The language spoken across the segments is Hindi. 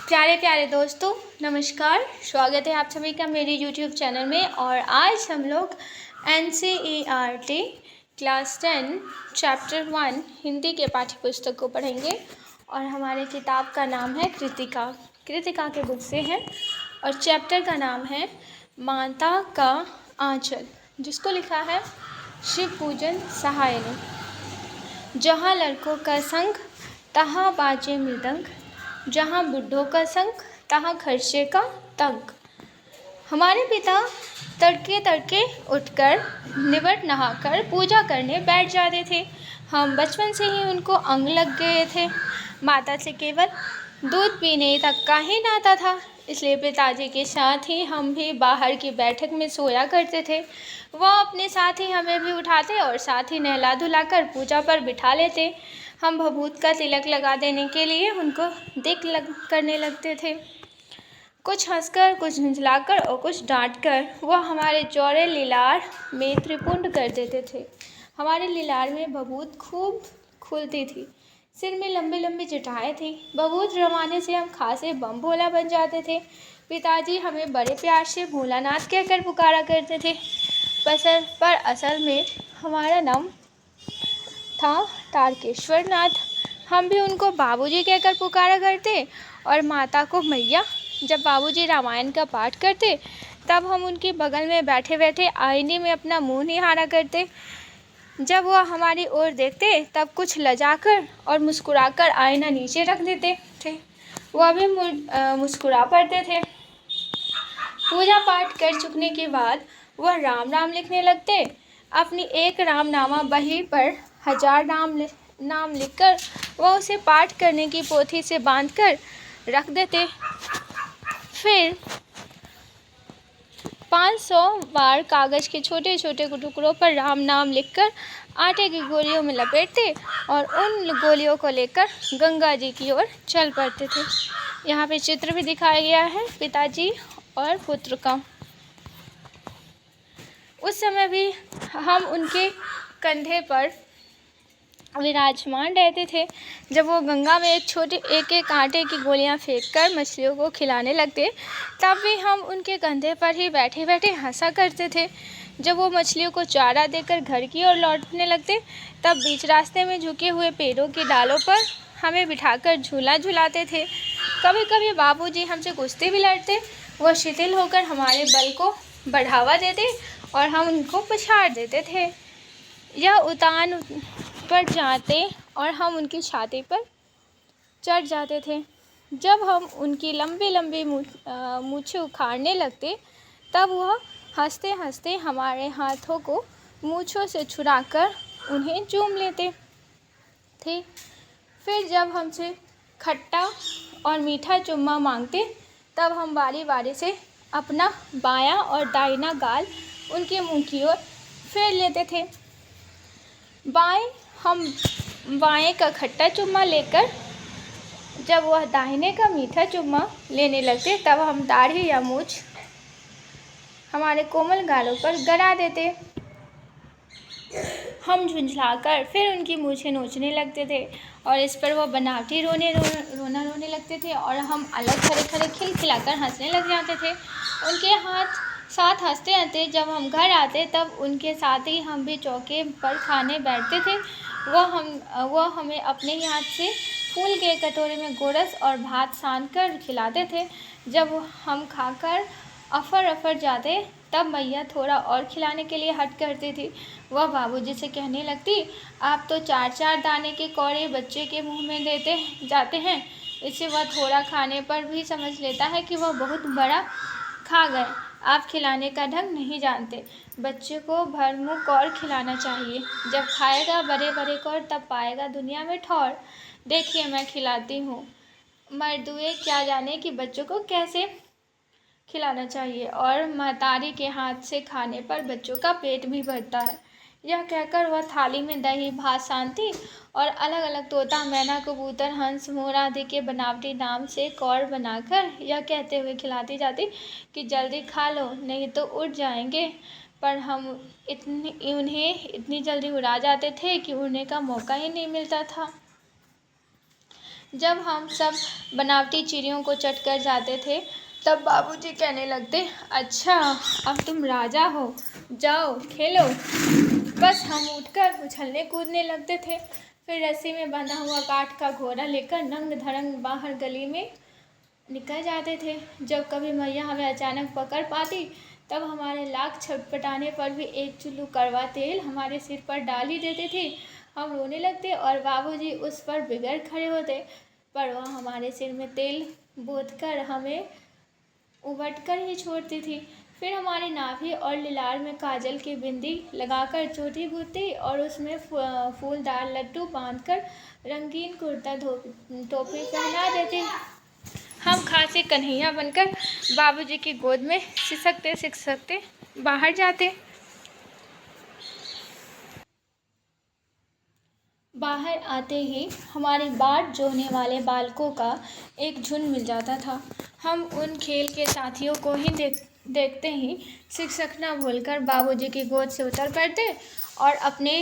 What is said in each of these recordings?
प्यारे प्यारे दोस्तों, नमस्कार। स्वागत है आप सभी का मेरे यूट्यूब चैनल में। और आज हम लोग NCERT क्लास 10 चैप्टर 1 हिंदी के पाठ्य पुस्तक को पढ़ेंगे। और हमारे किताब का नाम है कृतिका के बुक से है। और चैप्टर का नाम है माता का आंचल, जिसको लिखा है शिव पूजन सहाय ने। जहाँ लड़कों का संग तहाँ बाजे मृदंग, जहाँ बुढ़ों का संग तहाँ खर्चे का तंग। हमारे पिता तड़के तड़के उठकर निवट नहाकर पूजा करने बैठ जाते थे। हम बचपन से ही उनको अंग लग गए थे। माता से केवल दूध पीने तक का ही नाता था, इसलिए पिताजी के साथ ही हम भी बाहर की बैठक में सोया करते थे। वह अपने साथ ही हमें भी उठाते और साथ ही नहला धुलाकर पूजा पर बिठा लेते। हम भभूत का तिलक लगा देने के लिए उनको करने लगते थे। कुछ हंसकर, कुछ झुंझलाकर और कुछ डांटकर वह हमारे चौड़े लीलार में त्रिपुंड कर देते थे। हमारे लीलार में भभूत खूब खुलती थी। सिर में लंबी लंबी जटाएं थी। भभूत रमाने से हम खासे बम भोला बन जाते थे। पिताजी हमें बड़े प्यार से भोलानाथ कहकर पुकारा करते थे, पर असल में हमारा नाम था तारकेश्वर नाथ। हम भी उनको बाबूजी कहकर पुकारा करते और माता को मैया। जब बाबूजी रामायण का पाठ करते तब हम उनके बगल में बैठे बैठे आईने में अपना मुंह निहारा करते। जब वह हमारी ओर देखते तब कुछ लजाकर और मुस्कुराकर आईना नीचे रख देते थे। वह भी मुस्कुरा पड़ते थे। पूजा पाठ कर चुकने के बाद वह राम राम लिखने लगते। अपनी एक रामनामा बही पर 1000 नाम लिखकर वह उसे पाठ करने की पोथी से बांधकर रख देते। फिर 500 बार कागज के छोटे छोटे टुकड़ों पर राम नाम लिखकर आटे की गोलियों में लपेटते और उन गोलियों को लेकर गंगा जी की ओर चल पड़ते थे। यहाँ पे चित्र भी दिखाया गया है पिताजी और पुत्र का। उस समय भी हम उनके कंधे पर विराजमान रहते थे। जब वो गंगा में एक एक आटे की गोलियां फेंककर मछलियों को खिलाने लगते तब भी हम उनके कंधे पर ही बैठे बैठे हंसा करते थे। जब वो मछलियों को चारा देकर घर की ओर लौटने लगते तब बीच रास्ते में झुके हुए पेड़ों की डालों पर हमें बिठाकर झूला झुलाते थे। कभी कभी बाबूजी हमसे कुश्ती भी लड़ते। वह शिथिल होकर हमारे बल को बढ़ावा देते और हम उनको पछाड़ देते थे। यह उतान पर जाते और हम उनकी छाती पर चढ़ जाते थे। जब हम उनकी लंबी लंबी मूछें उखाड़ने लगते तब वह हंसते हंसते हमारे हाथों को मूछों से छुड़ाकर उन्हें चूम लेते थे। फिर जब हमसे खट्टा और मीठा चुम्मा मांगते तब हम बारी बारी से अपना बायां और दाहिना गाल उनके मुंह की ओर फेर लेते थे। हम बाएं का खट्टा चुम्मा लेकर जब वह दाहिने का मीठा चुम्मा लेने लगते तब हम दाढ़ी या मूछ हमारे कोमल गालों पर गड़ा देते। हम झुंझलाकर फिर उनकी मूछें नोचने लगते थे और इस पर वह बनावटी रोने लगते थे और हम अलग खड़े खड़े खिलखिलाकर हंसने लग जाते थे। उनके साथ हंसते हंसते जब हम घर आते तब उनके साथ ही हम भी चौके पर खाने बैठते थे। वह हमें अपने ही हाथ से फूल के कटोरे में गोरस और भात सान कर खिलाते थे। जब हम खाकर अफर जाते तब मैया थोड़ा और खिलाने के लिए हट करती थी। वह बाबूजी से कहने लगती, आप तो 4-4 दाने के कौड़े बच्चे के मुंह में देते जाते हैं। इससे वह थोड़ा खाने पर भी समझ लेता है कि वह बहुत बड़ा खा गए। आप खिलाने का ढंग नहीं जानते। बच्चे को भर मुँह कौर खिलाना चाहिए। जब खाएगा बड़े बड़े कौर तब पाएगा दुनिया में ठौर। देखिए मैं खिलाती हूँ। मर्दुए क्या जाने कि बच्चों को कैसे खिलाना चाहिए और महतारी के हाथ से खाने पर बच्चों का पेट भी भरता है। यह कहकर वह थाली में दही भात सानती और अलग अलग तोता मैना कबूतर हंस मोर आदि के बनावटी नाम से कौर बनाकर यह कहते हुए खिलाती जाती कि जल्दी खा लो नहीं तो उड़ जाएंगे। पर हम उन्हें इतनी जल्दी उड़ा जाते थे कि उड़ने का मौका ही नहीं मिलता था। जब हम सब बनावटी चिड़ियों को चट कर जाते थे तब बाबूजी कहने लगते, अच्छा अब तुम राजा हो, जाओ खेलो। बस हम उठकर उछलने कूदने लगते थे। फिर रस्सी में बंधा हुआ काठ का घोड़ा लेकर नंग धड़ंग बाहर गली में निकल जाते थे। जब कभी मैया हमें अचानक पकड़ पाती तब हमारे लाख छटपटाने पर भी एक चुल्लू कड़वा तेल हमारे सिर पर डाल ही देती थी। हम रोने लगते और बाबूजी उस पर बिगड़ खड़े होते, पर वह हमारे सिर में तेल बोतकर हमें उबट कर ही छोड़ती थी। फिर हमारी नाभि और लिलार में काजल की बिंदी लगाकर चोटी गूंथती और उसमें फूलदार लड्डू बांधकर रंगीन कुर्ता टोपी पहना देती। हम खासे कन्हैया बनकर बाबूजी की गोद में सिसकते सिसकते बाहर जाते। बाहर आते ही हमारी बाट जोहने वाले बालकों का एक झुंड मिल जाता था। हम उन खेल के साथियों को ही देखते ही सिसकना भूलकर बाबूजी की गोद से उतर पड़ते और अपने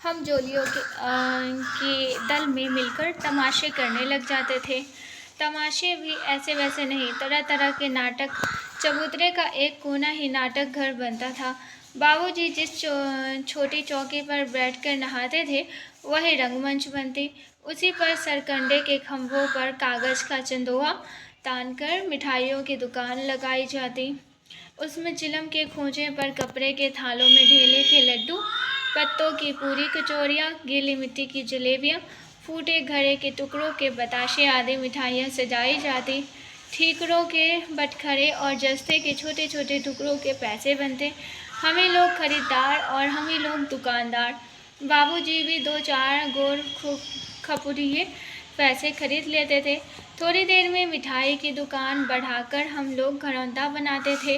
हम जोलियों के दल में मिलकर तमाशे करने लग जाते थे। तमाशे भी ऐसे वैसे नहीं, तरह तरह के नाटक। चबूतरे का एक कोना ही नाटक घर बनता था। बाबूजी जिस छोटी चौकी पर बैठकर नहाते थे वही रंगमंच बनती। उसी पर सरकंडे के खंभों पर कागज का चंदोहा तानकर मिठाइयों की दुकान लगाई जाती। उसमें चिलम के खोजे पर कपड़े के थालों में ढेले के लड्डू, पत्तों की पूरी कचौरियाँ, गीली मिट्टी की जलेबियाँ, फूटे घड़े के टुकड़ों के बताशे आदि मिठाइयाँ सजाई जाती। ठीकरों के बटखरे और जस्ते के छोटे छोटे टुकड़ों के पैसे बनते। हम ही लोग खरीदार और हम ही लोग दुकानदार। बाबूजी भी दो चार गोर खपुरिये पैसे खरीद लेते थे। थोड़ी देर में मिठाई की दुकान बढ़ाकर हम लोग घरौंदा बनाते थे।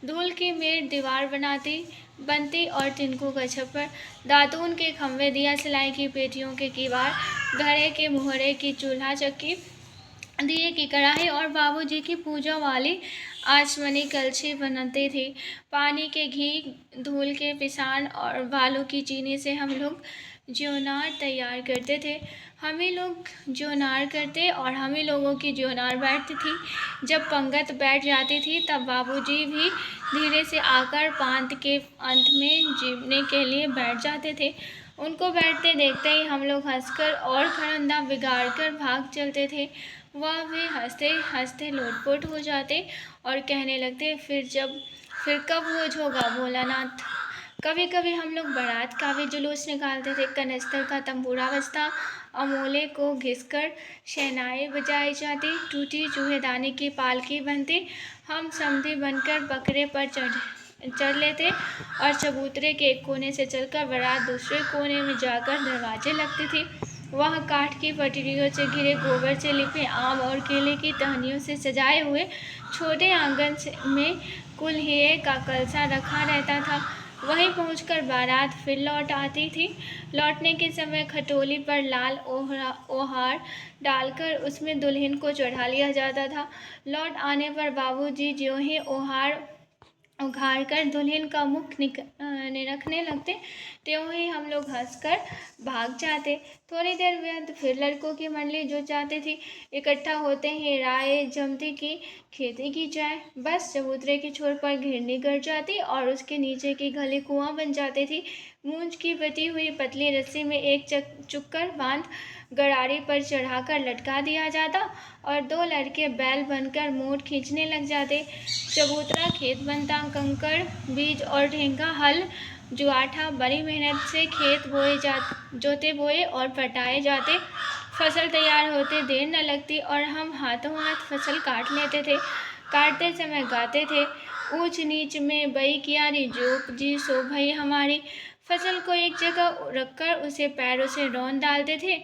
धूल की मेड़ दीवार बनती और तिनकों का छप्पर, दातून के खंभे, दिया सिलाई की पेटियों के किवाड़, घड़े के मुहरे की चूल्हा चक्की, दिए की कढ़ाई और बाबूजी की पूजा वाली आचमनी कलछी बनती थी। पानी के घी, धूल के पिसान और बालू की चीनी से हम लोग ज्योनार तैयार करते थे। हम ही लोग ज्योनार करते और हम ही लोगों की ज्योनार बैठती थी। जब पंगत बैठ जाती थी तब बाबूजी भी धीरे से आकर पांत के अंत में जीवने के लिए बैठ जाते थे। उनको बैठते देखते ही हम लोग हंसकर और घरौंदा बिगाड़कर भाग चलते थे। वह भी हंसते हंसते लोटपोट हो जाते और कहने लगते, फिर कब भोज होगा भोलानाथ। कभी कभी हम लोग बारात का भी जुलूस निकालते थे। कनस्तर का तंबूरा बजता, अमोले को घिसकर शहनाई बजाई जाती, टूटी चूहेदानी की पालकी बनती। हम समधी बनकर बकरे पर चढ़ लेते और चबूतरे के एक कोने से चलकर बारात दूसरे कोने में जाकर दरवाजे लगती थी। वह काठ की पटरियों से घिरे, गोबर से लिपे, आम और केले की टहनियों से सजाए हुए छोटे आंगन में कुल्हिए का कलसा रखा रहता था। वहीं पहुंचकर बारात फिर लौट आती थी। लौटने के समय खटोली पर लाल ओहार डालकर उसमें दुल्हन को चढ़ा लिया जाता था। लौट आने पर बाबूजी ज्यों ही ओहार उघाड़ कर दुल्हन का मुख निरखने लगते त्यों ही हम लोग हंसकर भाग जाते। थोड़ी देर बाद फिर लड़कों की मंडली जुट जाती थी। इकट्ठा होते ही राय जमती की खेती की जाए। बस चबूतरे की छोर पर घिरनी गड़ जाती और उसके नीचे की गली कुआं बन जाती थी। मूंज की बटी हुई पतली रस्सी में एक चुक्कर बांध गरारी पर चढ़ाकर लटका दिया जाता और दो लड़के बैल बनकर मोट खींचने लग जाते। चबूतरा खेत बनता। कंकड़, बीज और ढेंगा, हल जुआठा बड़ी मेहनत से खेत जोते बोए और पटाए जाते। फसल तैयार होते देर न लगती और हम हाथों हाथ फसल काट लेते थे। काटते समय गाते थे, ऊंच नीच में बई कियारी, जो जी सो भई हमारी। फसल को एक जगह रखकर उसे पैरों से रौंद डालते थे।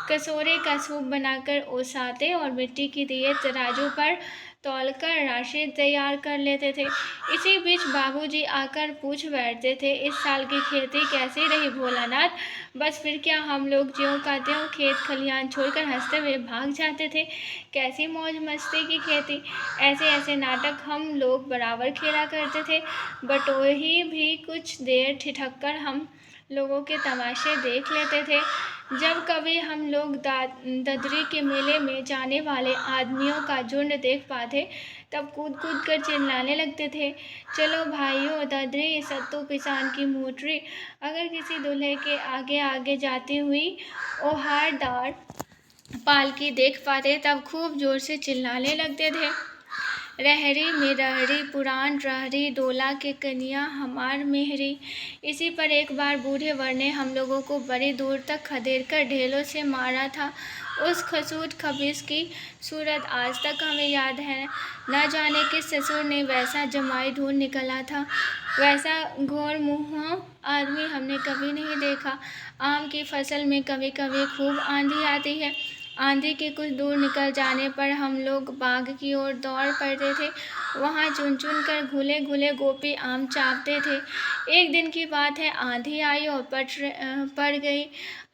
कसोरे का सूप बनाकर ओसाते और मिट्टी की दिए तराजू पर तौलकर राशि तैयार कर लेते थे। इसी बीच बाबूजी आकर पूछ बैठते थे, इस साल की खेती कैसी रही भोलानाथ। बस फिर क्या, हम लोग ज्यों का त्यों खेत खलिहान छोड़कर हंसते हुए भाग जाते थे। कैसी मौज मस्ती की खेती। ऐसे ऐसे नाटक हम लोग बराबर खेला करते थे। बटोही भी कुछ देर ठिठक कर हम लोगों के तमाशे देख लेते थे। जब कभी हम लोग ददरी के मेले में जाने वाले आदमियों का झुंड देख पाते तब कूद कूद कर चिल्लाने लगते थे, चलो भाइयों ददरी सत्तू पिसान की मोटरी। अगर किसी दूल्हे के आगे आगे जाती हुई ओहारदार पालकी देख पाते तब खूब जोर से चिल्लाने लगते थे, रहरी में रहरी पुराण रहरी डोला के कनिया हमार मेहरी। इसी पर एक बार बूढ़े वर ने हम लोगों को बड़ी दूर तक खदेड़ कर ढेलों से मारा था। उस खसूट खबीस की सूरत आज तक हमें याद है। न जाने किस ससुर ने वैसा जमाई ढूंढ निकला था। वैसा घोर मुँहा आदमी हमने कभी नहीं देखा। आम की फसल में कभी कभी खूब आंधी आती है। आंधी के कुछ दूर निकल जाने पर हम लोग बाग की ओर दौड़ पड़ते थे। वहाँ चुन चुन कर घुले घुले गोपी आम चाटते थे। एक दिन की बात है, आंधी आई और पड़ गई।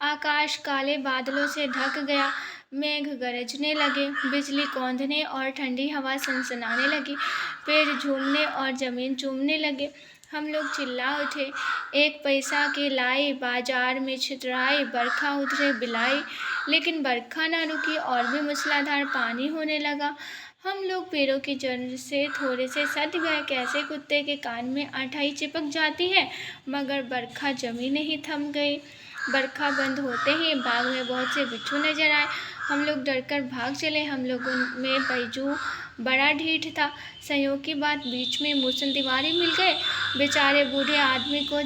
आकाश काले बादलों से ढक गया। मेघ गरजने लगे, बिजली कौंधने और ठंडी हवा सनसनाने लगी। पेड़ झूमने और जमीन चूमने लगे। हम लोग चिल्ला उठे, एक पैसा के लाई बाजार में छितराई, बरखा उतरे बिलाई। लेकिन बरखा न रुकी और भी मूसलाधार पानी होने लगा। हम लोग पेड़ों की जड़ से थोड़े से सट गए। कैसे कुत्ते के कान में अठाई चिपक जाती है, मगर बरखा जमी नहीं, थम गई। बरखा बंद होते ही बाग में बहुत से बिच्छू नजर आए। हम लोग डरकर भाग चले। हम लोगों में बैजू बड़ा ढीठ था। संयोग की बात, बीच में मूसल तिवारी मिल गए। बेचारे बूढ़े आदमी को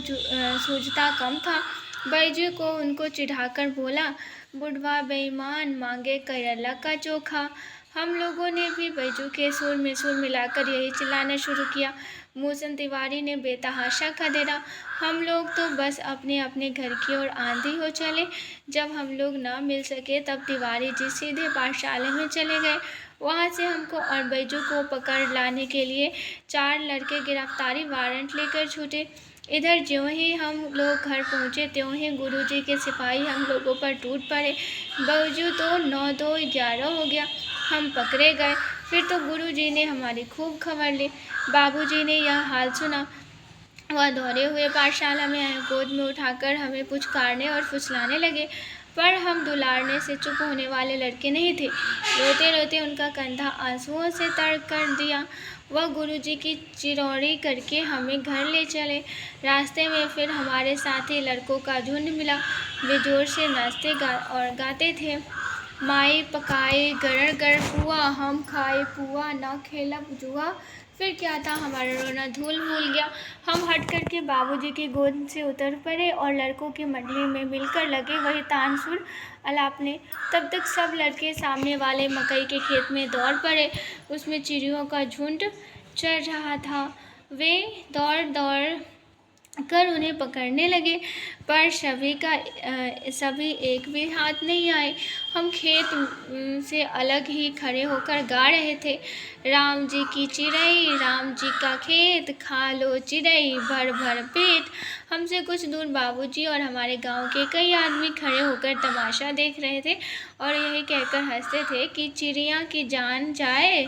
सूझता कम था। बैजू को उनको चिढ़ाकर बोला, बुढ़वा बेईमान, मांगे करेला का चोखा। हम लोगों ने भी बैजू के सुर में सुर मिलाकर यही चिल्लाना शुरू किया। मूसल तिवारी ने बेतहाशा खदेड़ा। हम लोग तो बस अपने अपने घर की ओर आंधी हो चले। जब हम लोग न मिल सके तब तिवारी जी सीधे पाठशाला में चले गए। वहाँ से हमको और बैजू को पकड़ लाने के लिए 4 लड़के गिरफ्तारी वारंट लेकर छूटे। इधर ज्यों ही हम लोग घर पहुँचे त्यों ही गुरुजी के सिपाही हम लोगों पर टूट पड़े। बैजू तो 9-2-11 हो गया। हम पकड़े गए। फिर तो गुरुजी ने हमारी खूब खबर ली। बाबूजी ने यह हाल सुना। वह दौड़े हुए पाठशाला में आए। गोद में उठाकर हमें पुचकारने और फुसलाने लगे, पर हम दुलारने से चुप होने वाले लड़के नहीं थे। रोते रोते उनका कंधा आंसुओं से तर कर दिया। वह गुरुजी की चिरौरी करके हमें घर ले चले। रास्ते में फिर हमारे साथी लड़कों का झुंड मिला। वे जोर से नाचते और गाते थे, माई पकाए गरड़ गरड़ पुआ, हम खाए पुआ, न खेलब जुआ। फिर क्या था, हमारा रोना धूल भूल गया। हम हट करके बाबूजी की गोद से उतर पड़े और लड़कों की मंडली में मिलकर लगे वही तान सुर अलापने। तब तक सब लड़के सामने वाले मकई के खेत में दौड़ पड़े। उसमें चिड़ियों का झुंड चढ़ रहा था। वे दौड़ दौड़ कर उन्हें पकड़ने लगे, पर सभी एक भी हाथ नहीं आए। हम खेत से अलग ही खड़े होकर गा रहे थे, राम जी की चिड़ई, राम जी का खेत, खा लो चिड़ई भर भर पेट। हमसे कुछ दूर बाबूजी और हमारे गांव के कई आदमी खड़े होकर तमाशा देख रहे थे और यही कहकर हंसते थे कि चिड़िया की जान जाए,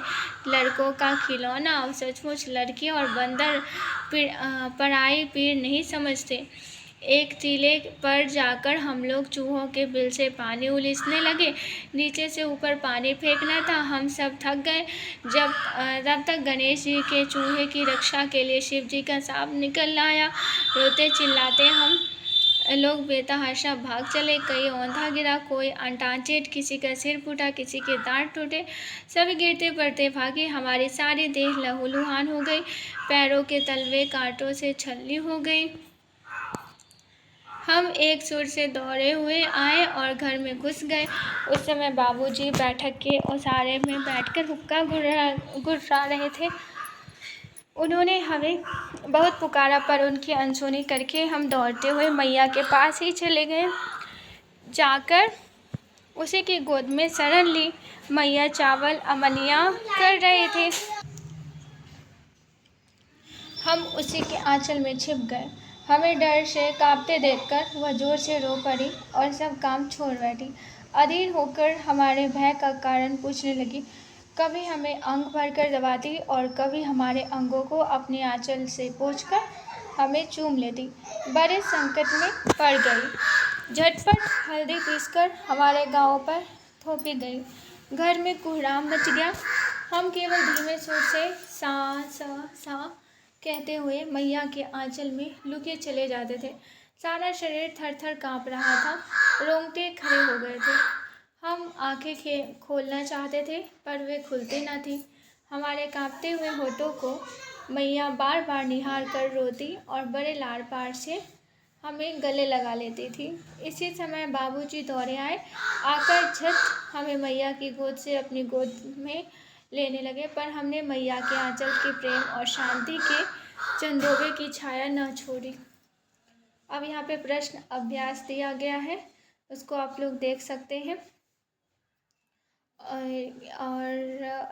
लड़कों का खिलौना। और सचमुच लड़के और बंदर पराई पीर नहीं समझते। एक टीले पर जाकर हम लोग चूहों के बिल से पानी उलीचने लगे। नीचे से ऊपर पानी फेंकना था। हम सब थक गए। तब तक गणेश जी के चूहे की रक्षा के लिए शिव जी का सांप निकल आया। रोते चिल्लाते हम लोग बेतहाशा भाग चले। कई औंधा गिरा, कोई अंटाचेट, किसी का सिर फूटा, किसी के दांत टूटे। सभी गिरते पड़ते भागे। हमारी सारी देह लहूलुहान हो गई। पैरों के तलवे कांटों से छलनी हो गई। हम एक सुर से दौड़े हुए आए और घर में घुस गए। उस समय बाबूजी बैठक के ओसारे में बैठकर हुक्का घुर्रा रहे थे। उन्होंने हमें बहुत पुकारा, पर उनकी अनसुनी करके हम दौड़ते हुए मैया के पास ही चले गए। जाकर उसी की गोद में शरण ली। मैया चावल अमनिया कर रहे थे। हम उसी के आंचल में छिप गए। हमें डर से कांपते देखकर वह जोर से रो पड़ी और सब काम छोड़ बैठी। अधीर होकर हमारे भय का कारण पूछने लगी। कभी हमें अंग भरकर दबाती और कभी हमारे अंगों को अपने आंचल से पोंछकर हमें चूम लेती। बड़े संकट में पड़ गई। झटपट हल्दी पीसकर हमारे गाँव पर थोपी गई। घर में कोहराम मच गया। हम केवल धीमे सुर से सा कहते हुए मैया के आंचल में लुके चले जाते थे। सारा शरीर थर-थर काँप रहा था, रोंगटे खड़े हो गए थे। हम आँखें खोलना चाहते थे पर वे खुलती न थीं। हमारे काँपते हुए होठों को मैया बार-बार निहार कर रोती और बड़े लाड़-प्यार से हमें गले लगा लेती थी। इसी समय बाबूजी दौड़े आए, आकर झट हमें मैया की गोद से अपनी गोद में लेने लगे, पर हमने मैया के आंचल के प्रेम और शांति के चंदोबे की छाया न छोड़ी। अब यहाँ पे प्रश्न अभ्यास दिया गया है, उसको आप लोग देख सकते हैं। और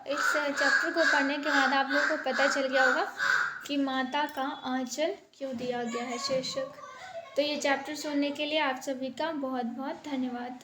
इस चैप्टर को पढ़ने के बाद आप लोगों को पता चल गया होगा कि माता का आंचल क्यों दिया गया है शीर्षक। तो ये चैप्टर सुनने के लिए आप सभी का बहुत बहुत धन्यवाद।